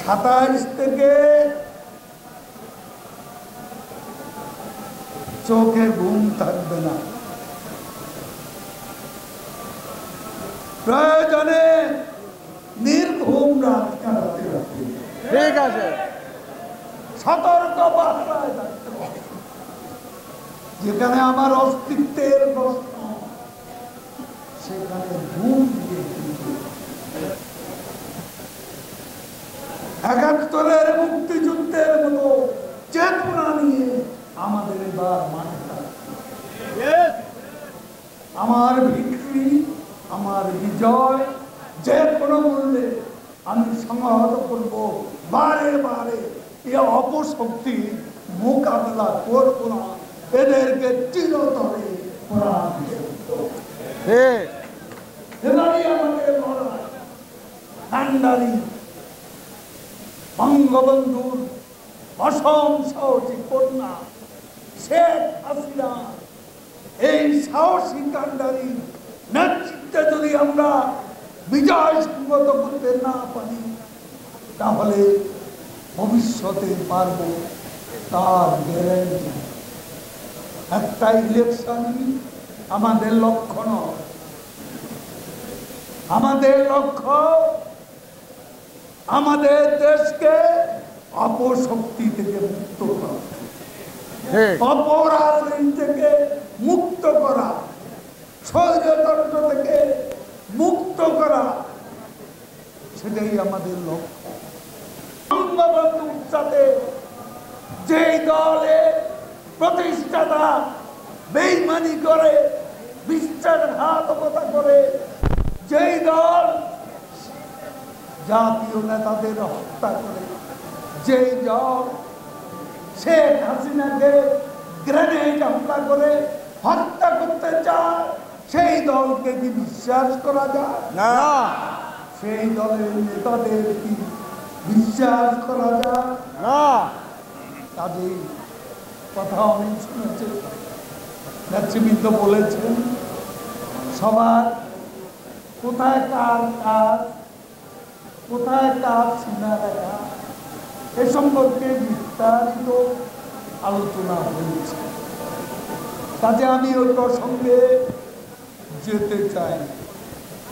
27 থেকে চোখে ঘুম থাকবে না, প্রয়োজনে নির্ঘুম রাত কাটাতে হবে। ঠিক আছে, সতর্ক বার্তায় থাকতে হবে। যেখানে আমার অস্তিত্বের প্রশ্ন, সেখানে ঘুম দিয়ে 71-এর মুক্তিযুদ্ধের মতো চেতনা নিয়ে আমাদের এবার মাঠে থাকবে। আমার ভিক্টরি, আমার বিজয় যে কোনো মূল্যে আমি সংহত করব। বারে বারে এ অপশক্তি মোকাবেলা করব না, এদেরকে চিরতরে এবারই আমাদের লড়াই। কান্ডারি বঙ্গবন্ধুর অসম সাহসী কন্যা শেখ হাসিনা, এই সাহসী কান্ডারি নেতৃত্বে যদি আমরা বিজয় সংগত করতে না পারি, তাহলে ভবিষ্যতে পারব তার গ্যারান্টি। একটা ইলেকশনই আমাদের লক্ষ্য নয়, আমাদের লক্ষ্য আমাদের দেশকে অপশক্তি থেকে মুক্ত করা, অপরাজনীতি থেকে মুক্ত করা, স্বৈরতন্ত্র থেকে মুক্ত করা, সেটাই আমাদের লক্ষ্য। বঙ্গবন্ধুর সাথে যেই দলে প্রতিষ্ঠাতা বেইমানি করে, বিশ্বাসঘাতকতা করে, যেই দল জাতীয় নেতাদের হত্যা করে, যেই দল শেখ হাসিনাকে গ্রেনেড হামলা করে হত্যা করতে চায়, সেই দলকে কি বিশ্বাস করা যায়? না। সেই দলের নেতাদের কি বিশ্বাস করা যায়? না। কাজেই কথা অনেক শুনেছে, নেতৃবৃন্দ বলেছেন, সবার কোথায় কার কাজ, কোথায় কাজ সীমা রেখা, এ সম্পর্কে বিস্তারিত আলোচনা হয়েছে। কাজে আমি ওই প্রসঙ্গে যেতে চাই।